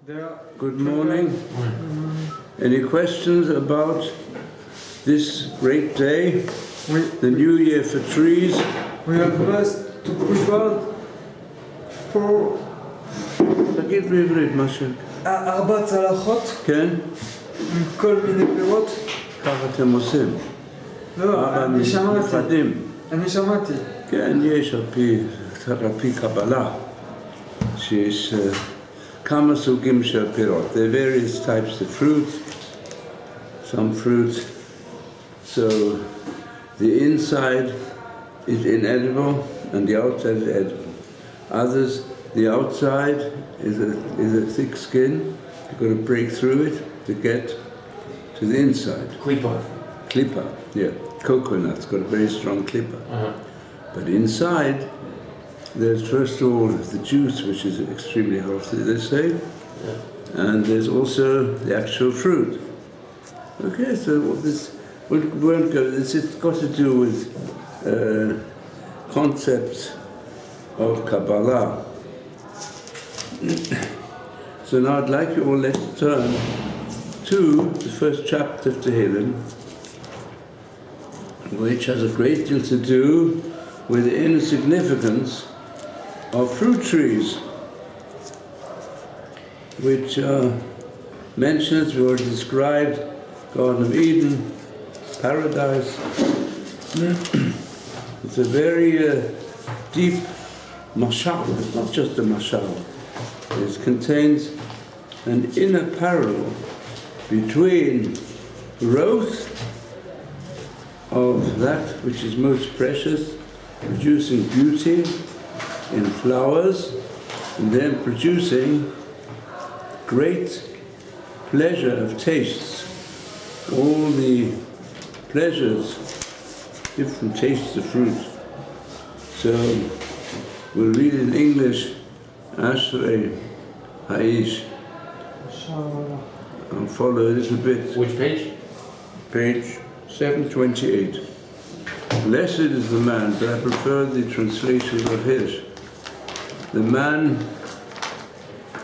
Good morning. Any questions about this great day, the New Year for trees? We are blessed to prepare for תגיד בעברית משהו. 4 צלחות כן? עם כל מיני פירות. ככה אתם עושים. לא, אני שמעתי. אני שמעתי. כן, יש על פי קבלה שיש כמה סוגים של פירות. There are various types of fruit. Some fruit, so the inside is inedible and the outside is edible. Others, the outside is a thick skin. You've got to break through it to get to the inside. Klippa, yeah. Coconut's got a very strong klippa. But inside, there's first of all the juice, which is extremely healthy, they say, and there's also the actual fruit. Okay, so this won't go. This has got to do with concepts of Kabbalah. So now I'd like you all, let's turn to the first chapter of Tehillim, which has a great deal to do with the inner significance of fruit trees, which are mentioned, as we already described, Garden of Eden, Paradise. It's a very deep mashal. It's not just a mashal. It contains an inner parallel between growth of that which is most precious, producing beauty in flowers, and then producing great pleasure of tastes. All the pleasures, different tastes of fruit. So we'll read in English, Ashrei Haish, and follow a little bit. Which page? Page 728. Blessed is the man, but I prefer the translation of Hirsch. The man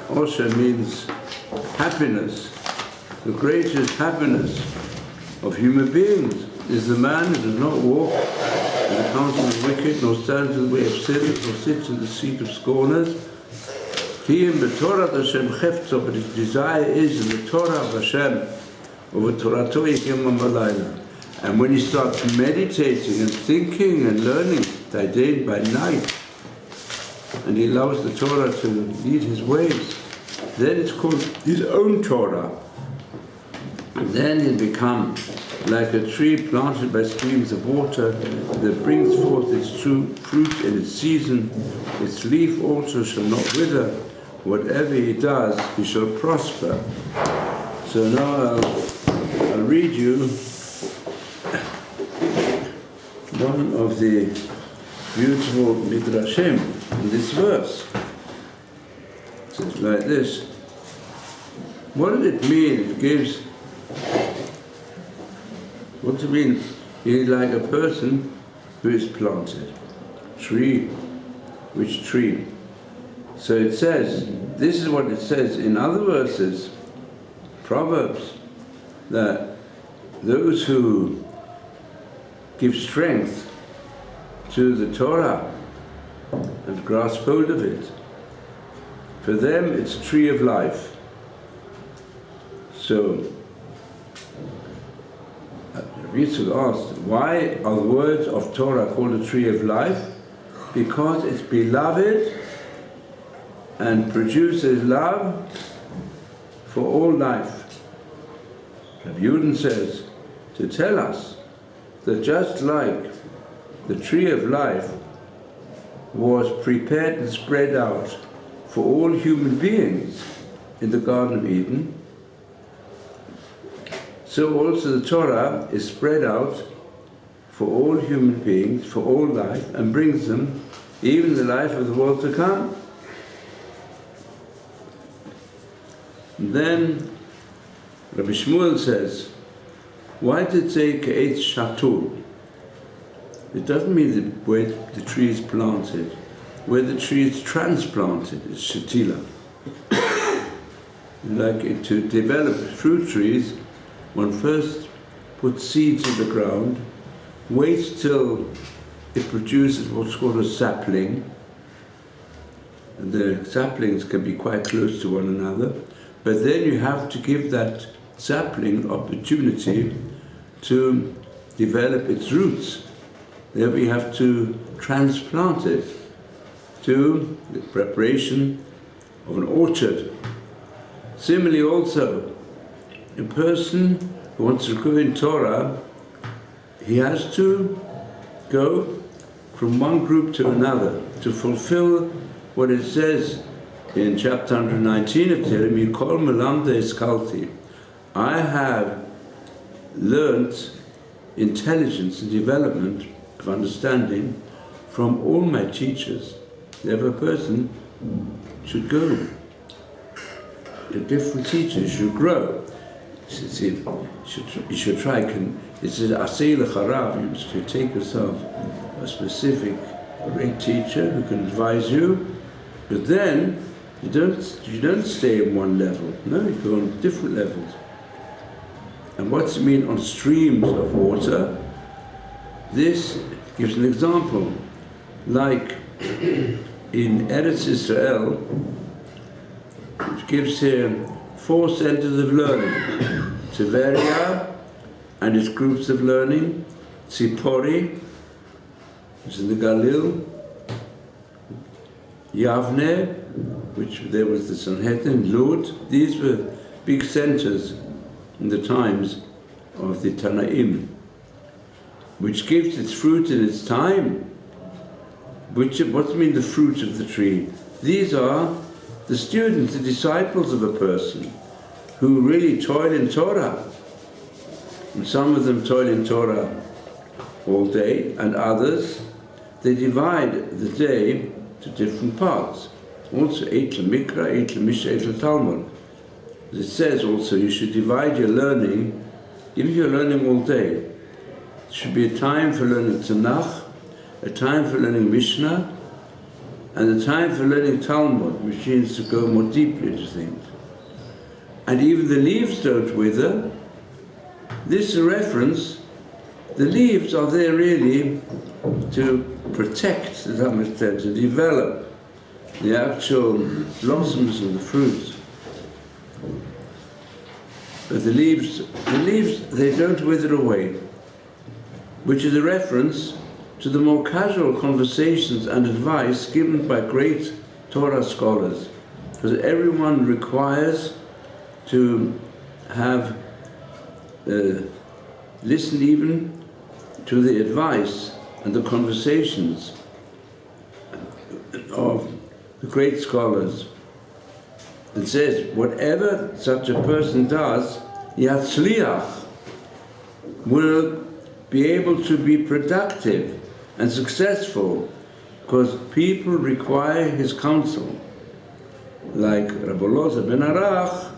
also means happiness. The greatest happiness of human beings is the man who does not walk in the counsel of the wicked, nor stands in the way of sinners, nor sits in the seat of scorners. He in the Torah of Hashem chefzo, but his desire is in the Torah of Hashem, over Torato yigim v'layla. And when he starts meditating and thinking and learning by day and by night, and he allows the Torah to lead his ways, then it's called his own Torah. And then he'll become like a tree planted by streams of water that brings forth its true fruit in its season. Its leaf also shall not wither. Whatever he does, he shall prosper. So now I'll read you one of the beautiful midrashim in this verse. It says like this. What did it mean? It gives. What does it mean? He's like a person who is planted. Tree. Which tree? So it says, this is what it says in other verses, Proverbs, that those who give strength to the Torah and grasp hold of it, for them it's a tree of life. So Yitzchak asked, why are the words of Torah called a tree of life? Because it's beloved and produces love for all life. Rabbi Yudin says, to tell us that just like the tree of life was prepared and spread out for all human beings in the Garden of Eden, so also the Torah is spread out for all human beings, for all life, and brings them even the life of the world to come. And then Rabbi Shmuel says, why did it say Ke'etz Shatul? It doesn't mean where the tree is planted. Where the tree is transplanted is Shatila. like to develop fruit trees, one first puts seeds in the ground, waits till it produces what's called a sapling. And the saplings can be quite close to one another, but then you have to give that sapling opportunity to develop its roots. Then we have to transplant it to the preparation of an orchard. Similarly also, a person who wants to grow in Torah, he has to go from one group to another to fulfill what it says in chapter 119 of Tehillim, Yikol Melamda Eskalti. I have learnt intelligence and development of understanding from all my teachers. Every person should go. A different teacher should grow. You should try. It says, Asay l'charav, you should take yourself a specific great teacher who can advise you, but then you don't stay in one level. No, you go on different levels. And what's it mean on streams of water? This gives an example, like in Eretz Israel, which gives here 4 centers of learning: Tiberia and its groups of learning, Tzipori, which is in the Galil, Yavne, which there was the Sanhedrin, Lod. These were big centers in the times of the Tanaim, which gives its fruit in its time. What do you mean the fruit of the tree? These are the students, the disciples of a person who really toil in Torah. And some of them toil in Torah all day, and others, they divide the day to different parts. Also, Eit Mikra, Eit Misha, Eit Talmud. It says also you should divide your learning, even if you're learning all day. There should be a time for learning Tanakh, a time for learning Mishnah, and a time for learning Talmud, which means to go more deeply into things. And even the leaves don't wither. This is a reference. The leaves are there really to protect, to some extent, to develop the actual blossoms and the fruits. But the leaves, they don't wither away, which is a reference to the more casual conversations and advice given by great Torah scholars, because everyone requires to have listen even to the advice and the conversations of the great scholars. It says, whatever such a person does, Yatzliach will be able to be productive and successful, because people require his counsel. Like Rabbi Loza ben Arach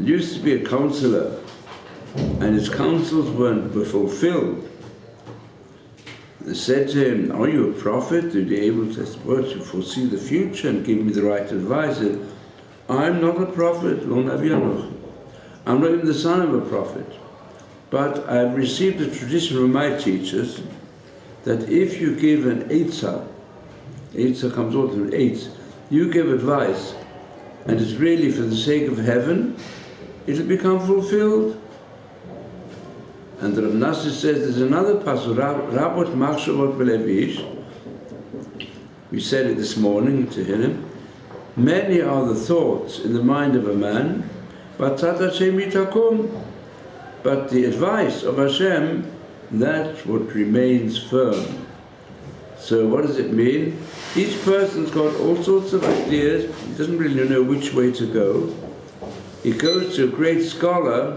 used to be a counselor, and his counsels weren't fulfilled. They said to him, are you a prophet? Are you able to foresee the future and give me the right advice? He said, I'm not a prophet, I'm not even the son of a prophet. But I've received a tradition from my teachers that if you give an eitzah comes out from eitz, you give advice, and it's really for the sake of heaven, it'll become fulfilled. And the Rav Nassi says there's another pasuk, Rabot Machshavot Belevish. We said it this morning to him. Many are the thoughts in the mind of a man, but the advice of Hashem, that's what remains firm. So what does it mean? Each person's got all sorts of ideas. He doesn't really know which way to go. He goes to a great scholar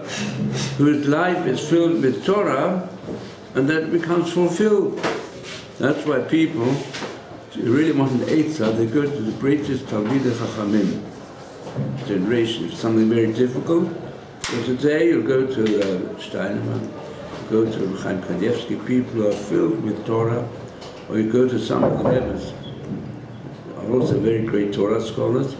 whose life is filled with Torah, and that becomes fulfilled. That's why people, if you really want an eitzah, they go to the greatest Talmidei Chachamim generation. If something very difficult, so today you'll go to Steinman, go to Chaim Kanievsky, people who are filled with Torah, or you go to some of the Rebbes, are also very great Torah scholars.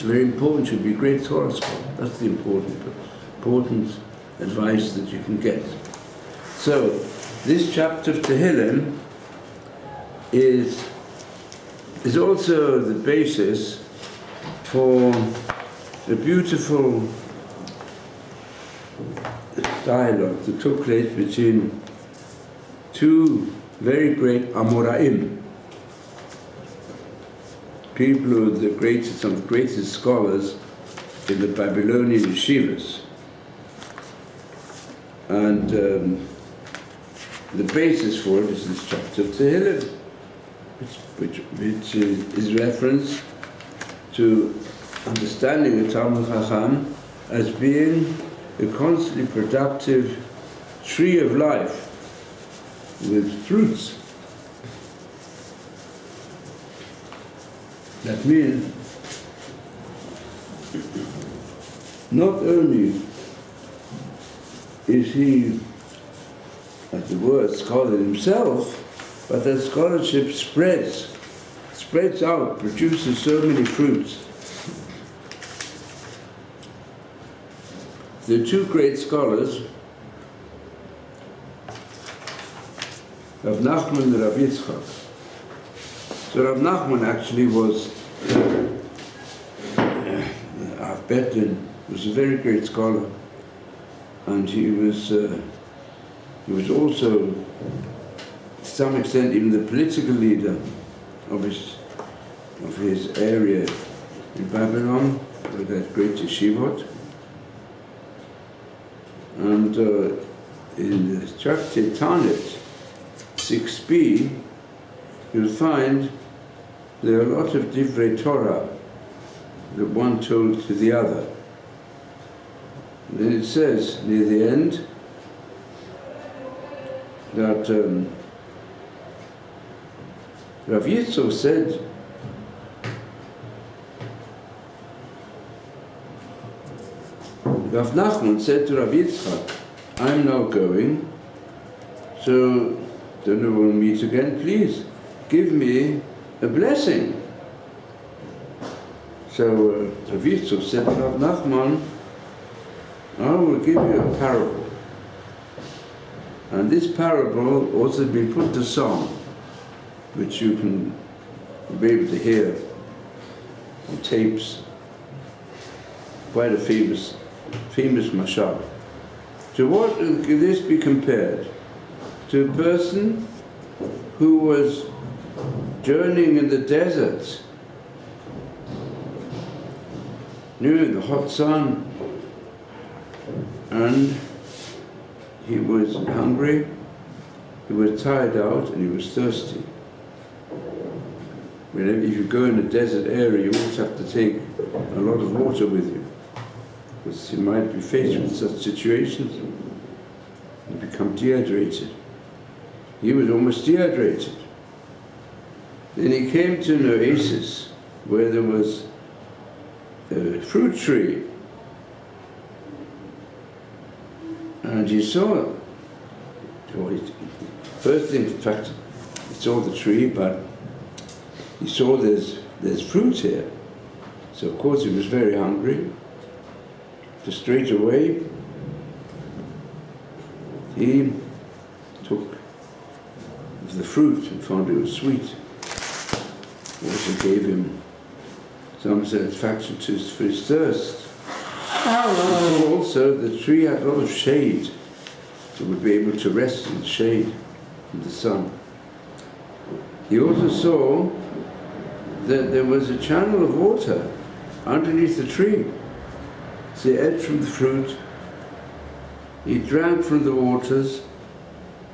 It's very important to be a great Torah scholar. That's the important advice that you can get. So, this chapter of Tehillim is also the basis for the beautiful dialogue that took place between two very great Amoraim, people who are some of the greatest scholars in the Babylonian yeshivas. And the basis for it is this chapter of Tehillim, which is reference to understanding the Talmud Chacham as being a constantly productive tree of life with fruits. That means not only is he, as the word, scholar himself, but that scholarship spreads out, produces so many fruits. The two great scholars, Rav Nachman and Rav Yitzchak. So Rav Nachman actually was, I've bet, was a very great scholar, and he was also, to some extent, even the political leader of his area in Babylon, with that great Shvat. And in the Tractate Tanit 6b, you'll find there are a lot of divrei Torah that one told to the other. And then it says near the end that Rav Yitzchak said, Rav Nachman said to Rav Yitzchak, I'm now going, so don't know when we'll meet again, please give me a blessing. So Rav Yitzchak said to Rav Nachman, I will give you a parable. And this parable also has been put to song, which you can be able to hear on tapes. Quite a famous mashal. To what can this be compared? To a person who was journeying in the desert, in the hot sun, and he was hungry, he was tired out, and he was thirsty. Whenever you go in a desert area, you always have to take a lot of water with you, because you might be faced with such situations and become dehydrated. He was almost dehydrated. Then he came to an oasis where there was a fruit tree, and he saw it. First thing, in fact, he saw the tree, but he saw there's fruit here. So of course he was very hungry. So straight away he took the fruit and found it was sweet. Also gave him some satisfaction for his thirst. Also the tree had a lot of shade, so would be able to rest in the shade from the sun. He also saw that there was a channel of water underneath the tree. So he ate from the fruit, he drank from the waters,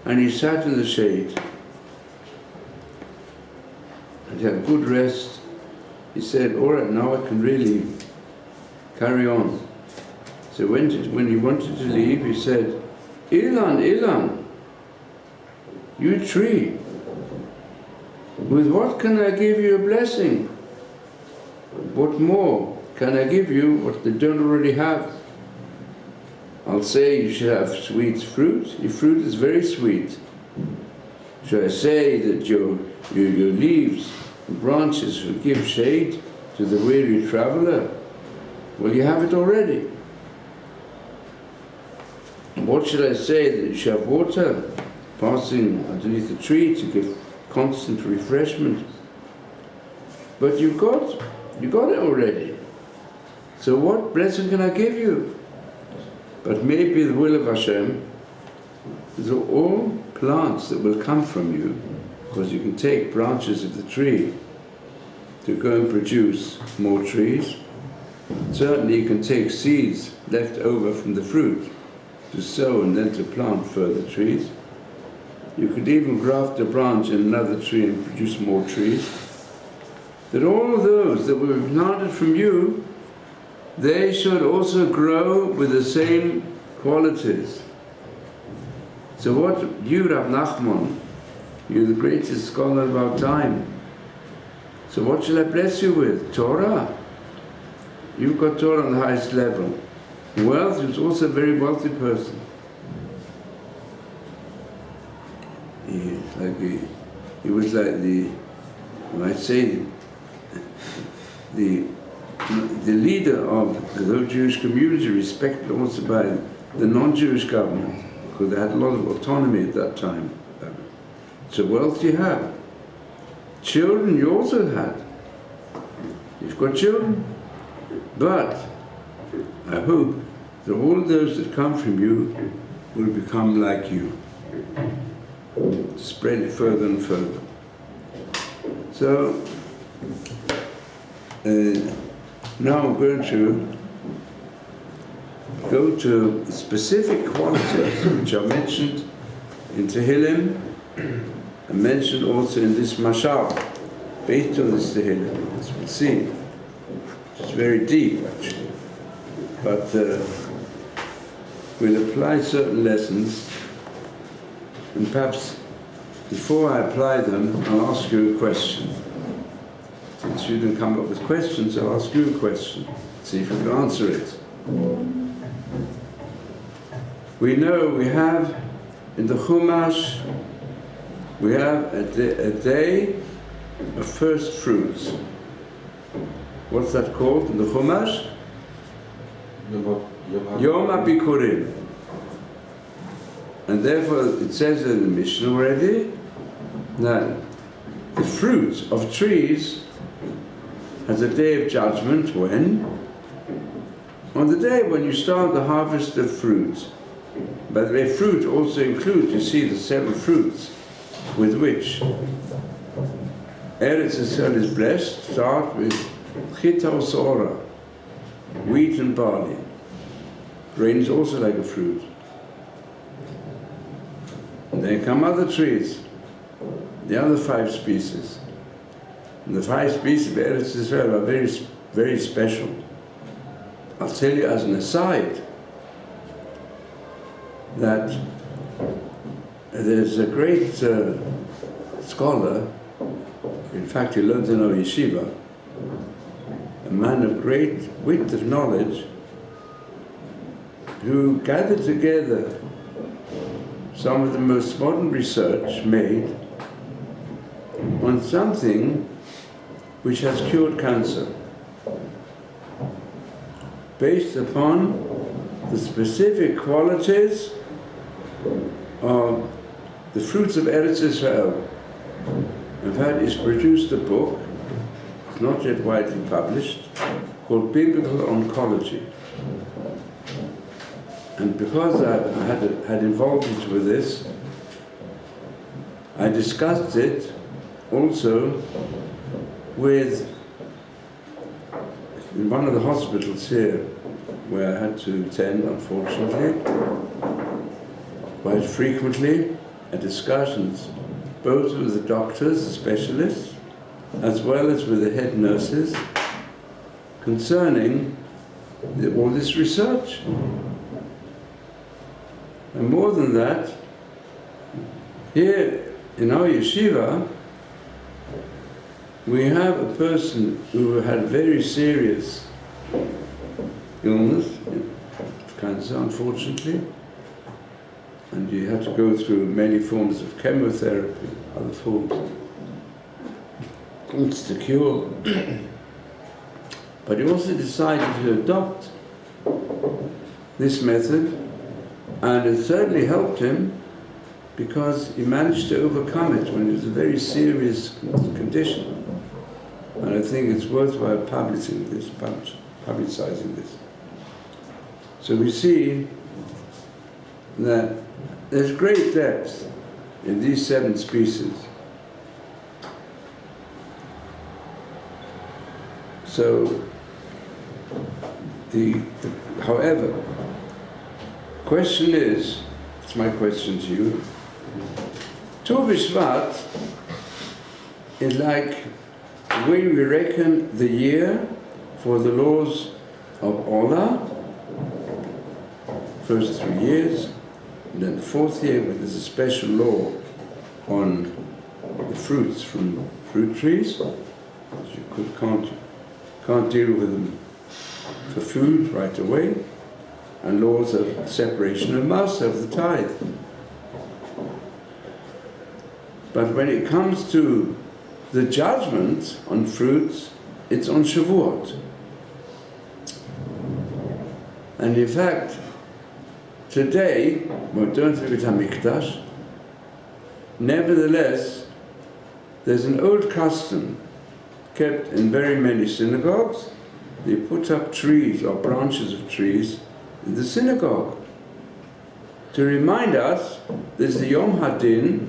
and he sat in the shade and had good rest. He said, all right, now I can really carry on. So when he wanted to leave, he said, Ilan, Ilan, you tree, with what can I give you a blessing? What more can I give you what they don't already have? I'll say you should have sweet fruit. Your fruit is very sweet. Should I say that your leaves and branches will give shade to the weary traveler? Well, you have it already. What should I say? That you should have water passing underneath the tree to give constant refreshment. But you got it already. So what blessing can I give you? But maybe the will of Hashem is all plants that will come from you, because you can take branches of the tree to go and produce more trees. Certainly you can take seeds left over from the fruit to sow and then to plant further trees. You could even graft a branch in another tree and produce more trees. That all of those that were planted from you, they should also grow with the same qualities. So what you, Rav Nachman, you're the greatest scholar of our time. So what shall I bless you with? Torah. You've got Torah on the highest level. Wealth, he was also a very wealthy person. He was like the, I might say, the leader of the whole Jewish community, respected also by the non-Jewish government, because they had a lot of autonomy at that time. So wealth you have. Children you also had. You've got children. But I hope that all those that come from you will become like you. Spread it further and further. So, now I'm going to go to specific qualities which are mentioned in Tehillim and mentioned also in this mashal, based on this Tehillim, as we'll see. It's very deep, actually. But we'll apply certain lessons, and perhaps before I apply them, I'll ask you a question. Since you didn't come up with questions, I'll ask you a question. See if you can answer it. We know we have in the Chumash, we have a day of first fruits. What's that called in the Chumash? Yom HaBikurim. And therefore it says in the Mishnah already that the fruit of trees has a day of judgment when? On the day when you start the harvest of fruit. By the way, fruit also includes, you see, the 7 fruits with which Eretz Yisrael is blessed. Start with Chita or Sora, wheat and barley. Grain is also like a fruit. And then come other trees, the other 5 species. And the 5 species of Eretz Yisrael are very, very special. I'll tell you as an aside that there's a great scholar, in fact he learns in our yeshiva, a man of great width of knowledge, who gathered together some of the most modern research made on something which has cured cancer, based upon the specific qualities of the fruits of Eretz Yisrael. In fact, he's produced a book, it's not yet widely published, called Biblical Oncology. And because I had involvement with this, I discussed it also with, in one of the hospitals here, where I had to attend, unfortunately, quite frequently, at discussions, both with the doctors, the specialists, as well as with the head nurses, concerning all this research. And more than that, here in our yeshiva, we have a person who had a very serious illness, cancer, unfortunately, and he had to go through many forms of chemotherapy, other forms. It's the cure. But he also decided to adopt this method, and it certainly helped him because he managed to overcome it when it was a very serious condition. And I think it's worthwhile publicizing this. So we see that there's great depth in these 7 species. So, however, question is, it's my question to you, Tu B'Shvat is like the way we reckon the year for the laws of Allah, first 3 years, and then the 4th year where there's a special law on the fruits from fruit trees. You can't deal with them for food right away, and laws of separation of mass of the tithe. But when it comes to the judgment on fruits, it's on Shavuot. And in fact, today, we don't have it HaMikdash, nevertheless, there's an old custom kept in very many synagogues. They put up trees or branches of trees in the synagogue to remind us there's the Yom Hadin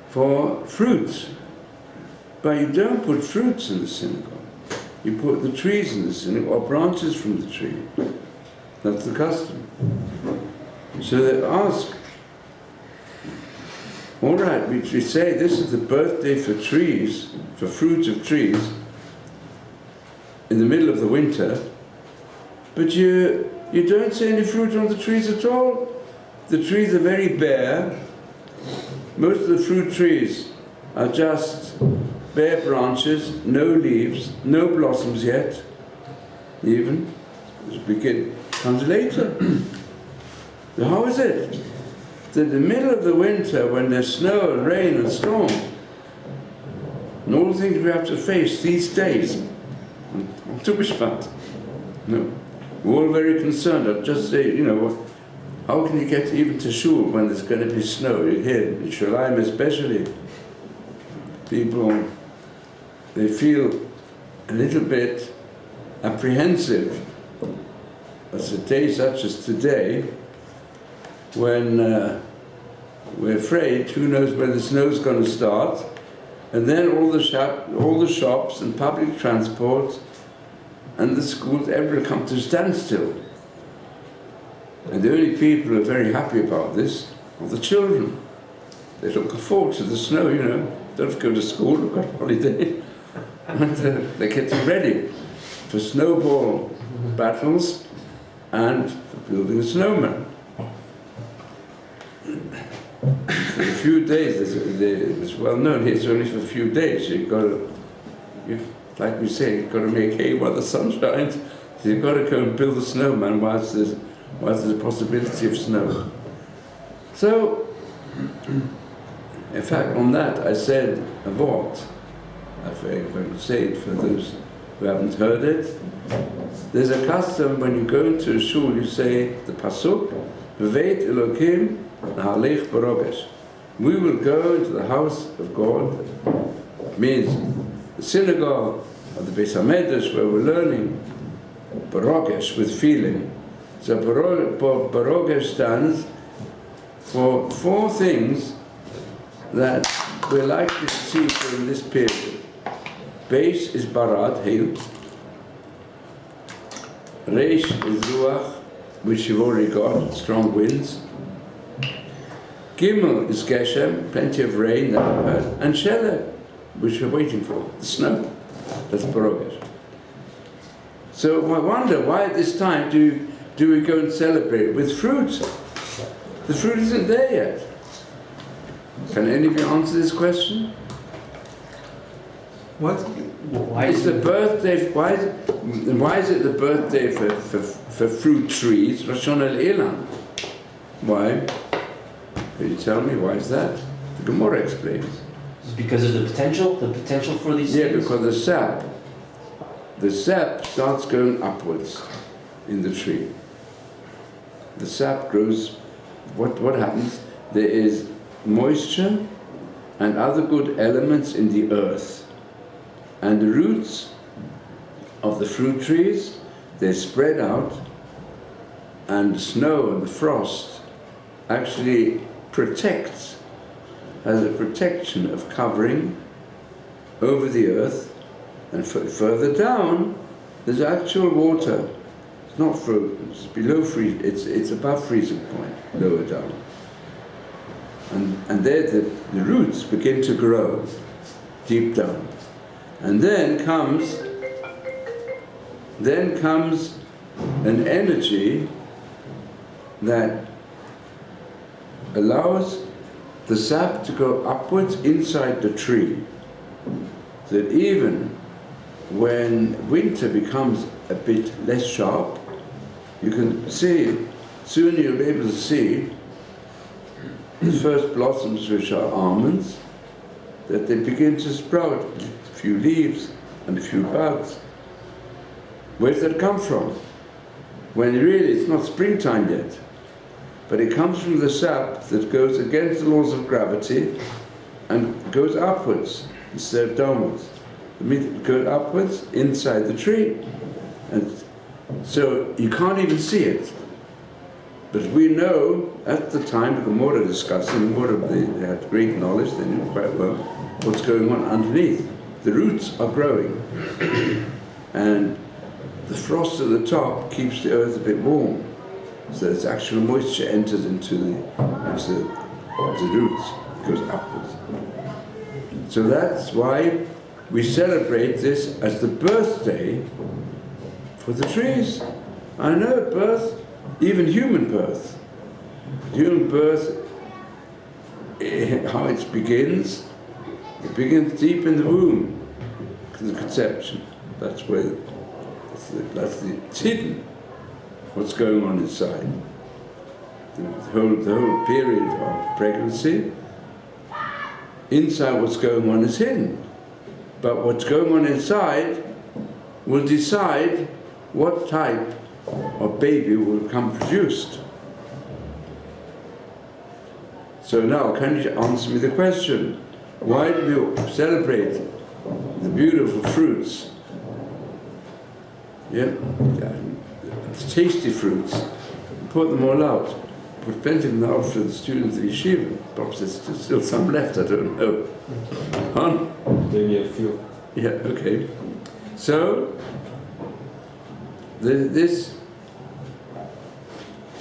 for fruits. But you don't put fruits in the synagogue. You put the trees in the synagogue, or branches from the tree. That's the custom. So they ask, all right, we say this is the birthday for trees, for fruits of trees, in the middle of the winter, but you don't see any fruit on the trees at all. The trees are very bare. Most of the fruit trees are just bare branches, no leaves, no blossoms yet, even. Comes later. So how is it that in the middle of the winter, when there's snow and rain and storm, and all the things we have to face these days, on Tu B'Shvat, no, we're all very concerned. I'll just say, how can you get even to shul when there's going to be snow? Here in Shalim especially, people, they feel a little bit apprehensive. As a day such as today, when we're afraid, who knows when the snow's going to start, and then all the shops and public transport and the schools, everyone come to a standstill. And the only people who are very happy about this are the children. They look forward to the snow, don't have to go to school, they've got a holiday. And they're getting ready for snowball battles and for building a snowman. For a few days, it's well known here, it's only for a few days. Like we say, you've got to make hay while the sun shines. So you've got to go and build a snowman whilst there's a possibility of snow. So, in fact, on that I said a vort. I'm going to say it for those who haven't heard it. There's a custom when you go into a shul, you say the pasuk, V'veit Elokim na'alech barogesh. We will go into the house of God. It means the synagogue of the Beis HaMedrash where we're learning barogesh with feeling. So barogesh stands for 4 things that we're likely to see during this period. Beis is barad, hail. Reish is ruach, which you've already got, strong winds. Gimel is geshem, plenty of rain that we've had. And Shele, which we're waiting for, the snow. That's barogesh. So I wonder why at this time do we go and celebrate with fruit? The fruit isn't there yet. Can any of you answer this question? What? Why It's the birthday. Why is it the birthday for fruit trees? Rosh Hashanah Elan. Why? Can you tell me why is that? The Gemara explains. Because of the potential for these Yeah, things? because the sap the sap starts going upwards in the tree. The sap grows. What happens? There is moisture and other good elements in the earth, and the roots of the fruit trees, they spread out, and the snow and the frost actually protects, has a protection of covering over the earth, and further down there's actual water. It's not frozen, it's below freezing, it's above freezing point, lower down. And there the roots begin to grow deep down. And then comes an energy that allows the sap to go upwards inside the tree, so that even when winter becomes a bit less sharp, you can see, soon you'll be able to see the first blossoms, which are almonds, that they begin to sprout, a few leaves and a few buds. Where's that come from? When really it's not springtime yet, but it comes from the sap that goes against the laws of gravity and goes upwards instead of downwards. It goes upwards inside the tree. And so you can't even see it. But we know at the time the Gemara discussing, they had great knowledge, they knew quite well what's going on underneath. The roots are growing, and the frost at the top keeps the earth a bit warm, so its actual moisture enters into the roots, it goes upwards. So that's why we celebrate this as the birthday for the trees. I know birth, even human birth. Human birth, how it begins deep in the womb, the conception. That's where, it's hidden, what's going on inside. The whole period of pregnancy, inside what's going on is hidden. But what's going on inside will decide what type of baby will become produced. So now, can you answer me the question? Why do we celebrate the beautiful fruits? Yeah, it's tasty fruits. Put them all out. Put plenty of them out for the students of yeshiva. Perhaps there's still some left, I don't know. Huh? Maybe a few. Yeah, okay. So,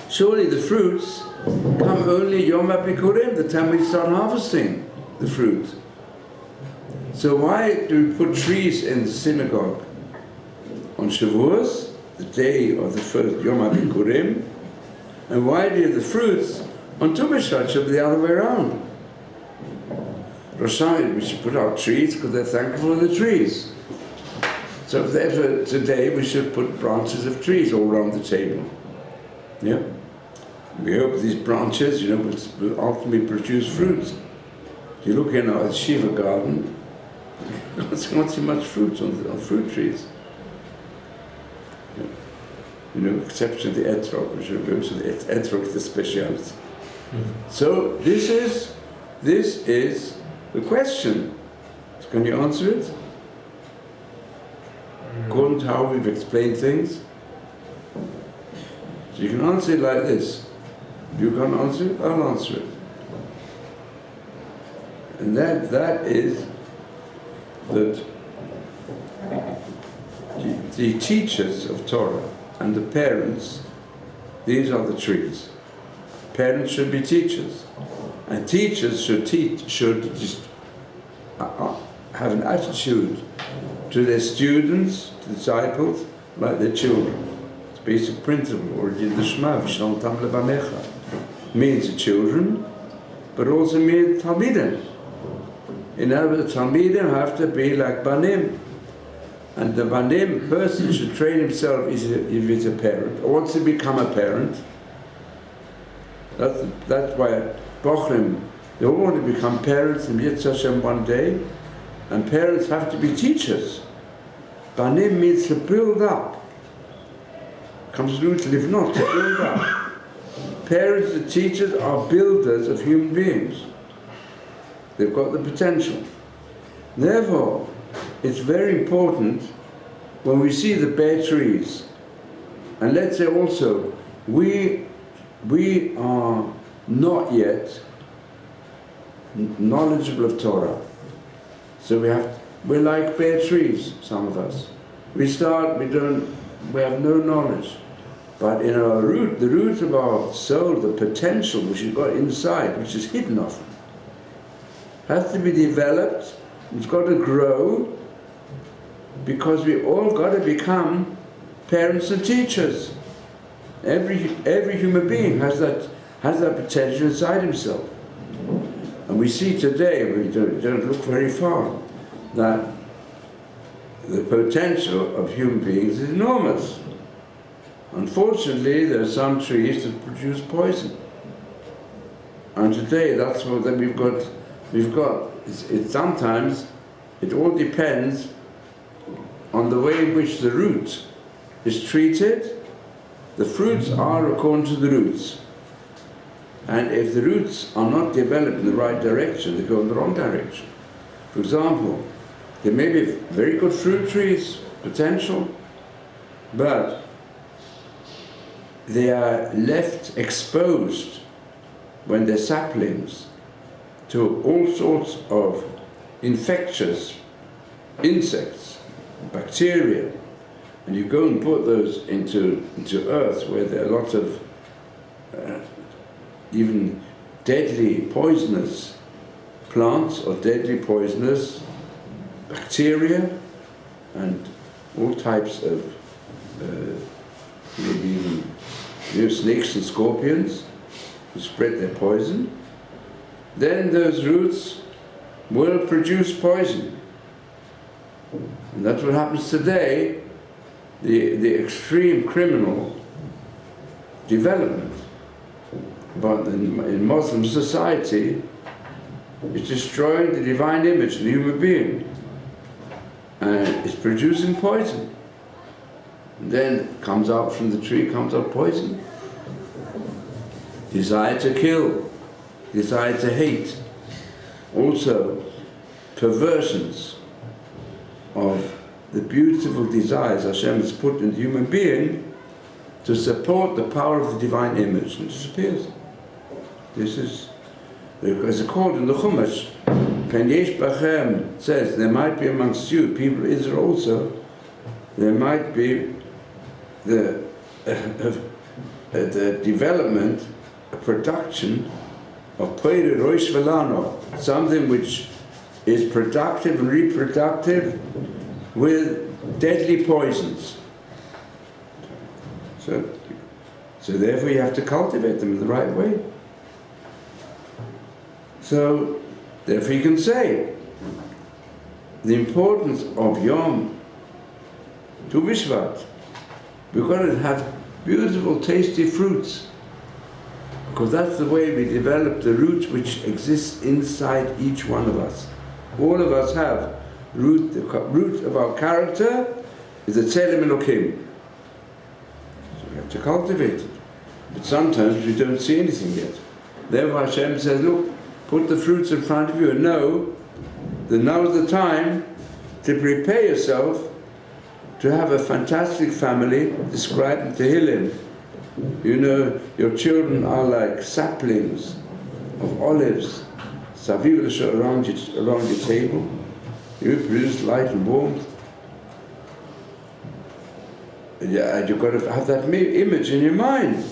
surely the fruits come only Yom HaBikurim, the time we start harvesting the fruit. So why do we put trees in the synagogue on Shavuos, the day of the first Yom HaBikurim, and why do the fruits on Tu B'Shvat should be the other way around? Rosh Hashanah, we should put out trees because they're thankful for the trees. So therefore today we should put branches of trees all around the table. Yeah? We hope these branches, will ultimately produce fruits. If you look in our Shiva garden, you can't see much fruit on fruit trees. Except for the etrog, which will go to the etrog, the speciality. Mm-hmm. So this is the question. Can you answer it? According to how we've explained things. So you can answer it like this. If you can't answer it, I'll answer it. And that is that the teachers of Torah and the parents, these are the trees. Parents should be teachers, and teachers should just have an attitude to their students, to disciples, like their children. It's a basic principle, already in the Shema, V'shalom tam levanecha. Means the children, but also means Talmidim. In other words, Talmidim have to be like Banim. And the Banim person should train himself if he's a parent, or wants to become a parent. That's why Bochrim, they all want to become parents in Yitz Hashem one day, and parents have to be teachers. Banim means to build up. Comes literally, if not, to build up. Parents and teachers are builders of human beings. They've got the potential. Therefore, it's very important when we see the bare trees, and let's say also, we are not yet knowledgeable of Torah. So we're like bare trees, some of us. We have no knowledge. But in our root, the root of our soul, the potential which you've got inside, which is hidden often, has to be developed, it's got to grow, because we all got to become parents and teachers. Every human being has that potential inside himself. And we see today, we don't look very far, that the potential of human beings is enormous. Unfortunately, there are some trees that produce poison. And today, that's what we've got. Sometimes, it all depends on the way in which the root is treated. The fruits are according to the roots. And if the roots are not developed in the right direction, they go in the wrong direction. For example, there may be very good fruit trees, potential, but they are left exposed when they're saplings to all sorts of infectious insects, bacteria, and you go and put those into earth where there are lots of even deadly poisonous plants or deadly poisonous bacteria and all types of maybe even snakes and scorpions who spread their poison, then those roots will produce poison. And that's what happens today, the extreme criminal development. But in Muslim society, it's destroying the divine image of the human being. And it's producing poison. And then comes out from the tree, comes out poison. Desire to kill, desire to hate. Also, perversions of the beautiful desires Hashem has put in the human being to support the power of the divine image, and disappears. This is, as it's called in the Chumash, Pen Yesh Bachem says, there might be amongst you, people of Israel also, there might be the development, a production of Peire Roish Velano, something which is productive and reproductive with deadly poisons. So therefore you have to cultivate them in the right way. So therefore you can say the importance of Yom to Shvat. We've got to have beautiful, tasty fruits, because that's the way we develop the root which exists inside each one of us. All of us have root. The root of our character is the Tzelem Elokim. So we have to cultivate it. But sometimes we don't see anything yet. Therefore Hashem says, look, put the fruits in front of you and know that now is the time to prepare yourself to have a fantastic family described in Tehillim. You know, your children are like saplings of olives, around your table. You produce light and warmth. And you've got to have that image in your mind.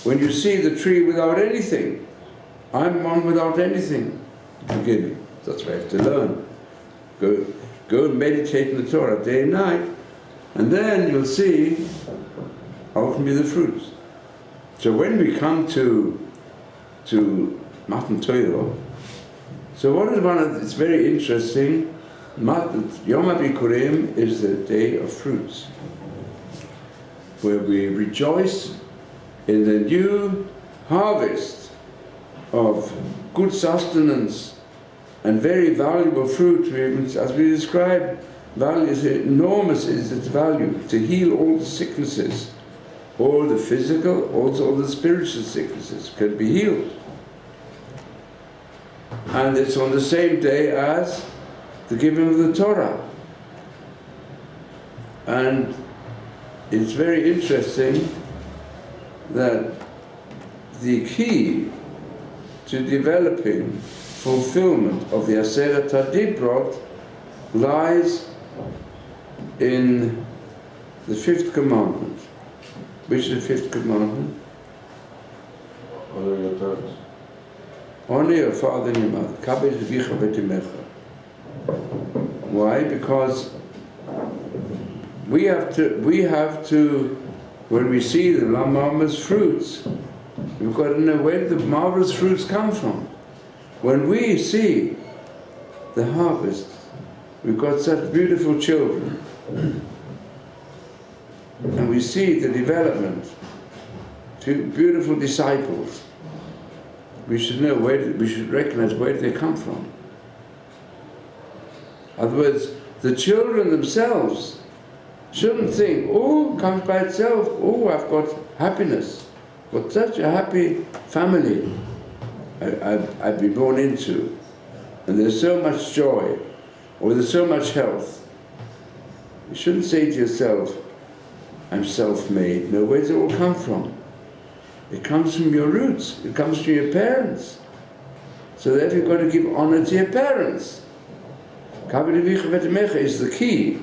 When you see the tree without anything, I'm one without anything. Beginning. That's what I have to learn. Go and meditate in the Torah day and night, and then you'll see how can be the fruits. So when we come to Matan Torah, so what is one of, it's very interesting, Yom HaBikurim is the day of fruits, where we rejoice in the new harvest of good sustenance and very valuable fruit, as we described, value is enormous, is its value, to heal all the sicknesses, all the physical, also all the spiritual sicknesses can be healed. And it's on the same day as the giving of the Torah. And it's very interesting that the key to developing fulfillment of the Aseret HaDibrot lies in the fifth commandment. Which is the fifth commandment? Honor your parents. Honor your father and your mother. Kabed avicha v'timecha. Why? Because we have to, when we see the marvelous fruits, we've got to know where the marvelous fruits come from. When we see the harvest, we've got such beautiful children, and we see the development to beautiful disciples, we should know we should recognize where they come from. In other words, the children themselves shouldn't think, oh, comes by itself, oh, I've got happiness, got such a happy family I've been born into, and there's so much joy, or there's so much health. You shouldn't say to yourself, I'm self-made. No, where does it all come from? It comes from your roots, it comes from your parents. So therefore you've got to give honor to your parents. Kabed avicha v'timecha is the key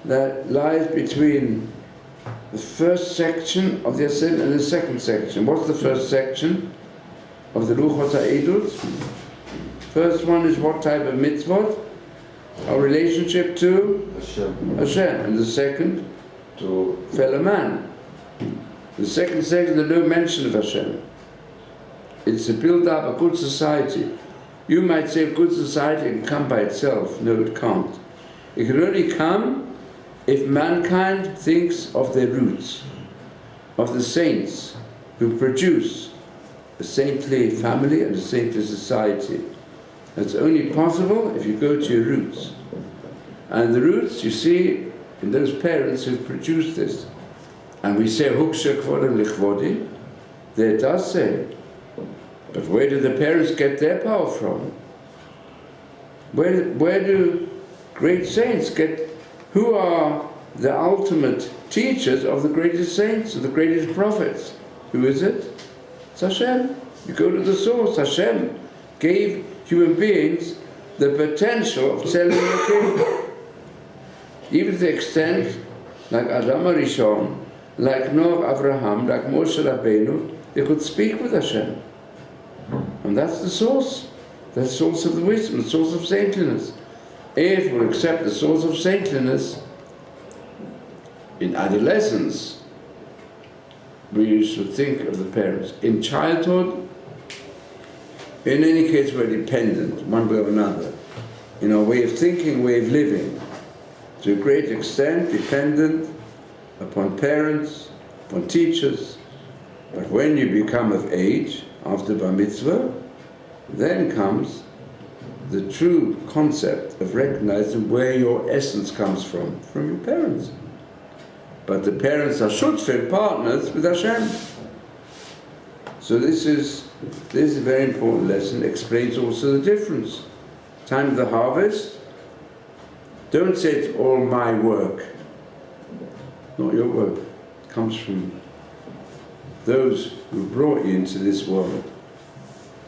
that lies between the first section of the Aseret and the second section. What's the first section of the Luchot HaEdut? First one is what type of mitzvot? Our relationship to Hashem. And the second? To fellow man. The second section, there's no mention of Hashem. It's to build up a good society. You might say a good society can come by itself. No, it can't. It can only come if mankind thinks of their roots, of the saints who produce a saintly family and a saintly society. That's only possible if you go to your roots. And the roots you see in those parents who've produced this. And we say, Huksha kvodem lichvodi, there it does say. But where do the parents get their power from? Where do great saints get? Who are the ultimate teachers of the greatest saints, of the greatest prophets? Who is it? It's Hashem. You go to the source. Hashem gave human beings the potential of telling the king. Even to the extent, like Adam HaRishon, like Noah, Abraham, like Moshe Rabbeinu, they could speak with Hashem. And that's the source. That's the source of the wisdom, the source of saintliness. If we accept the source of saintliness, in adolescence, we should think of the parents. In childhood, in any case, we're dependent, one way or another. In our way of thinking, way of living, to a great extent, dependent upon parents, upon teachers. But when you become of age, after Bar Mitzvah, then comes the true concept of recognizing where your essence comes from your parents. But the parents are shutfim, partners with Hashem. So this is a very important lesson. It explains also the difference. Time of the harvest, don't say it's all my work. Not your work. It comes from those who brought you into this world.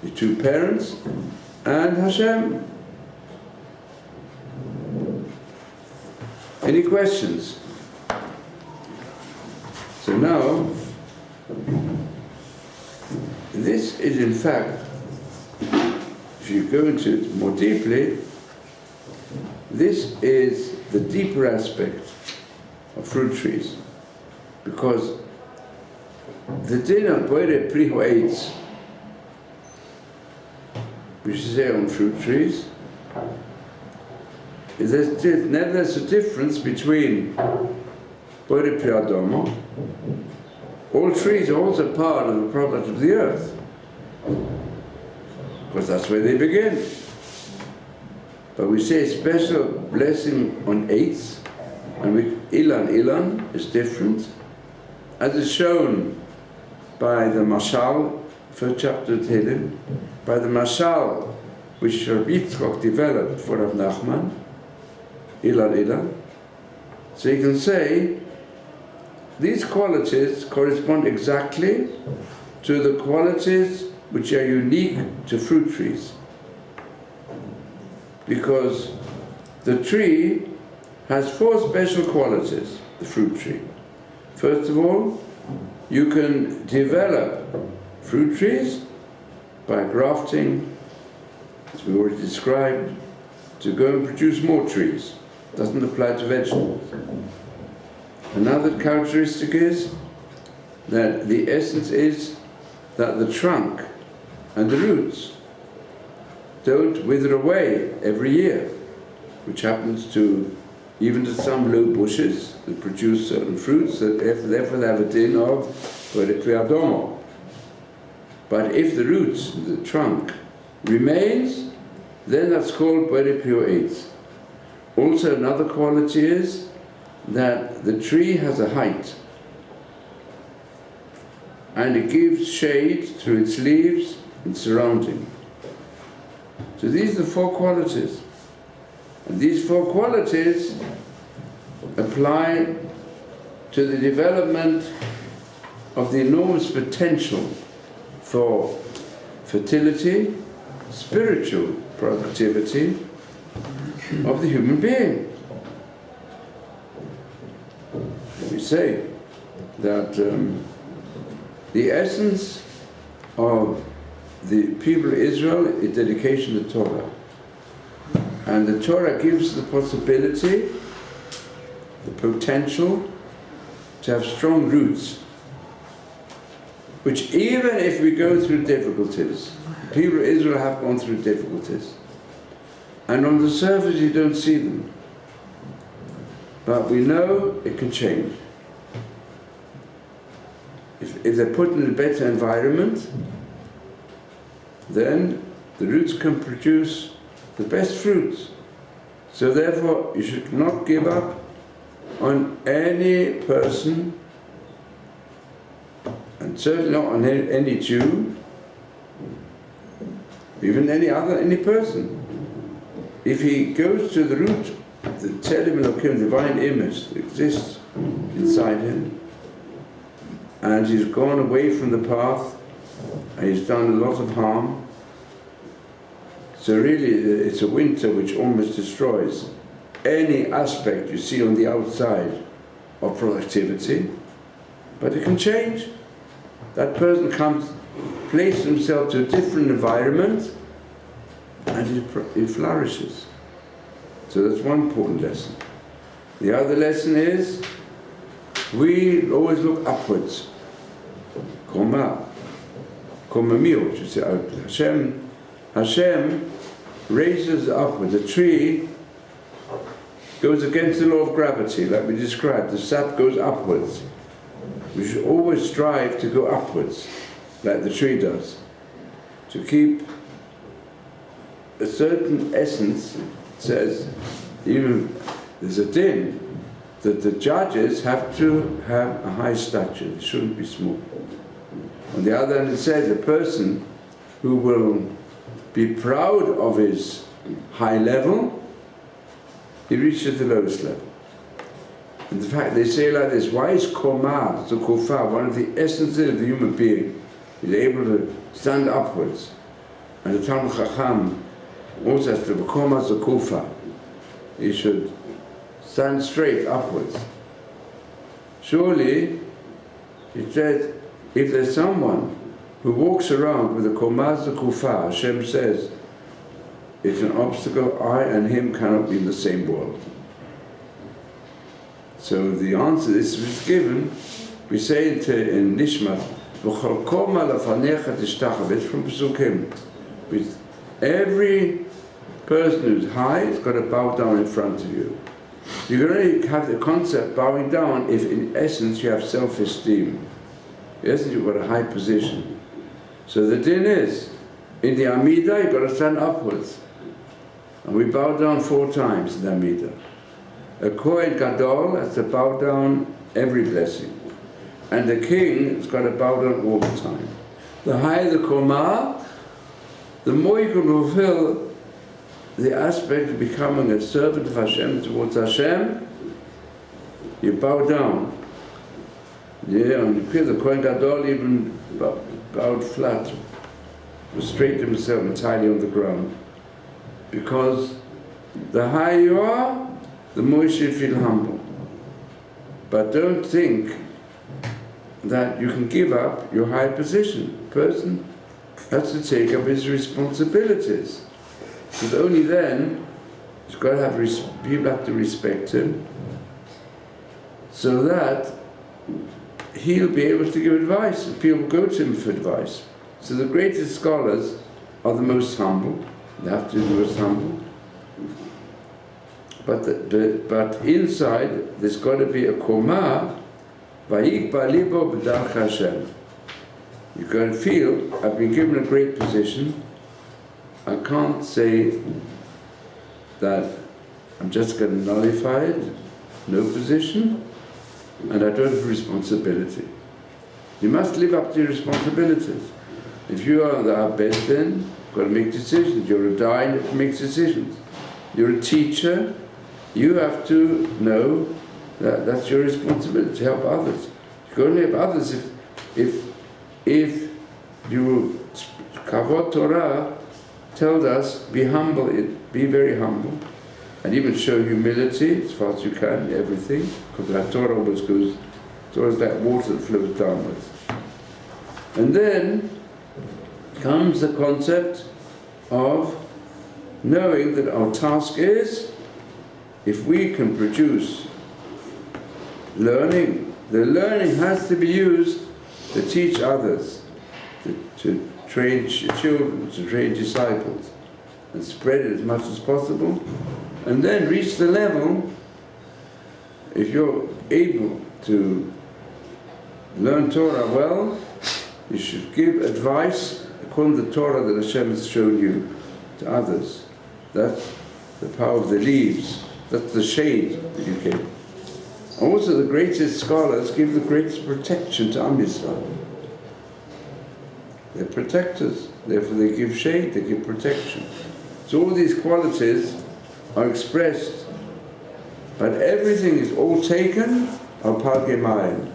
Your two parents and Hashem. Any questions? So now, this is in fact, if you go into it more deeply, this is the deeper aspect of fruit trees. Because the din of Boire Priho Eitz, which is there on fruit trees, is there's a difference between Boire Pri Adomo. All trees are also part of the product of the earth, because that's where they begin. But we say a special blessing on 8th, and Ilan is different, as is shown by the Mashal, first chapter of Tehillim, by the Mashal which Rabbi Yitzchok developed for Rav Nachman, Ilan. So you can say these qualities correspond exactly to the qualities which are unique to fruit trees. Because the tree has 4 special qualities, the fruit tree. First of all, you can develop fruit trees by grafting, as we already described, to go and produce more trees. Doesn't apply to vegetables. Another characteristic is that the essence is that the trunk and the roots don't wither away every year, which happens to even to some low bushes that produce certain fruits that therefore they have a din of Adomo. But if the roots, the trunk, remains, then that's called pure 8. Also another quality is that the tree has a height and it gives shade through its leaves and surrounding. So these are the 4 qualities. And these 4 qualities apply to the development of the enormous potential for fertility, spiritual productivity of the human being. We say that the essence of the people of Israel is dedication to Torah. And the Torah gives the possibility, the potential, to have strong roots, which even if we go through difficulties, the people of Israel have gone through difficulties, and on the surface you don't see them, but we know it can change. If they're put in a better environment, then the roots can produce the best fruits. So therefore, you should not give up on any person, and certainly not on any Jew, even any person. If he goes to the root, the Tzelem Elokim, divine image that exists inside him, and he's gone away from the path, and he's done a lot of harm, so really it's a winter which almost destroys any aspect you see on the outside of productivity, but it can change. That person places himself to a different environment, and he flourishes. So that's one important lesson. The other lesson is, we always look upwards. Koma miot, you say, Hashem raises upwards. A tree goes against the law of gravity, like we described. The sap goes upwards. We should always strive to go upwards, like the tree does, to keep a certain essence. It says, even there's a din that the judges have to have a high stature, they shouldn't be small. On the other hand, it says a person who will be proud of his high level, he reaches the lowest level. In fact, they say like this, why is Koma, so Kofa, one of the essences of the human being, is able to stand upwards. And the Talmud Chacham also has to be Koma, so Kofa. He should stand straight upwards. Surely, it said, if there's someone who walks around with a Komaz Kufa, Hashem says, it's an obstacle, I and him cannot be in the same world. So the answer this was given, we say it in Nishmat, from Pesukim. With every person who's high has got to bow down in front of you. You can only have the concept bowing down if in essence you have self-esteem. In essence you've got a high position. So the din is, in the Amidah you've got to stand upwards. And we bow down 4 times in the Amidah. A Kohen Gadol has to bow down every blessing. And the king has got to bow down all the time. The higher the Komah, the more you can fulfill the aspect of becoming a servant of Hashem towards Hashem. You bow down. Yeah, and the Kohen Gadol even bowed flat, straightened himself entirely on the ground. Because the higher you are, the more you should feel humble. But don't think that you can give up your high position. A person has to take up his responsibilities. Because only then, he's got to have people have to respect him, so that he'll be able to give advice, and people go to him for advice. So the greatest scholars are the most humble. They have to be the most humble. But inside, there's got to be a komah, vayikba libo b'darch Hashem. You're going to feel, I've been given a great position. I can't say that I'm just going to nullify it, no position, and I don't have responsibility. You must live up to your responsibilities. If you are the best, then you've got to make decisions. You're a dai, you have to make decisions. You're a teacher, you have to know that that's your responsibility, to help others. You can only help others if you, Kavod Torah tells us, be humble, be very humble, and even show humility as far as you can, everything, because that Torah always goes, Torah is like water that flows downwards. And then comes the concept of knowing that our task is, if we can produce learning, the learning has to be used to teach others, to train children, to train disciples, and spread it as much as possible, and then reach the level, if you're able to learn Torah well, you should give advice according to the Torah that Hashem has shown you to others. That's the power of the leaves, that's the shade that you give. Also, the greatest scholars give the greatest protection to Am Yisrael. They're protectors, therefore they give shade, they give protection. So all these qualities are expressed, but everything is all taken al palgemayim.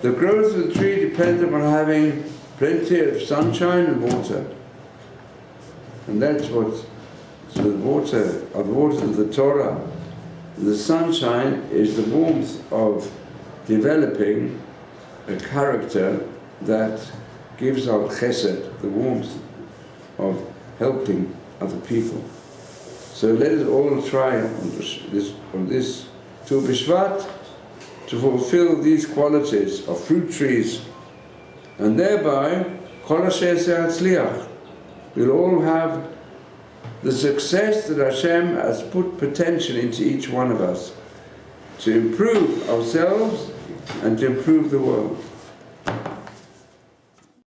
The growth of the tree depends upon having plenty of sunshine and water. And that's what, so the waters of the Torah, the sunshine is the warmth of developing a character that gives our chesed, the warmth of helping other people. So let us all try on this Tu B'Shvat to fulfill these qualities of fruit trees, and thereby Kol Asher Yatzliach, we'll all have the success that Hashem has put potential into each one of us to improve ourselves and to improve the world.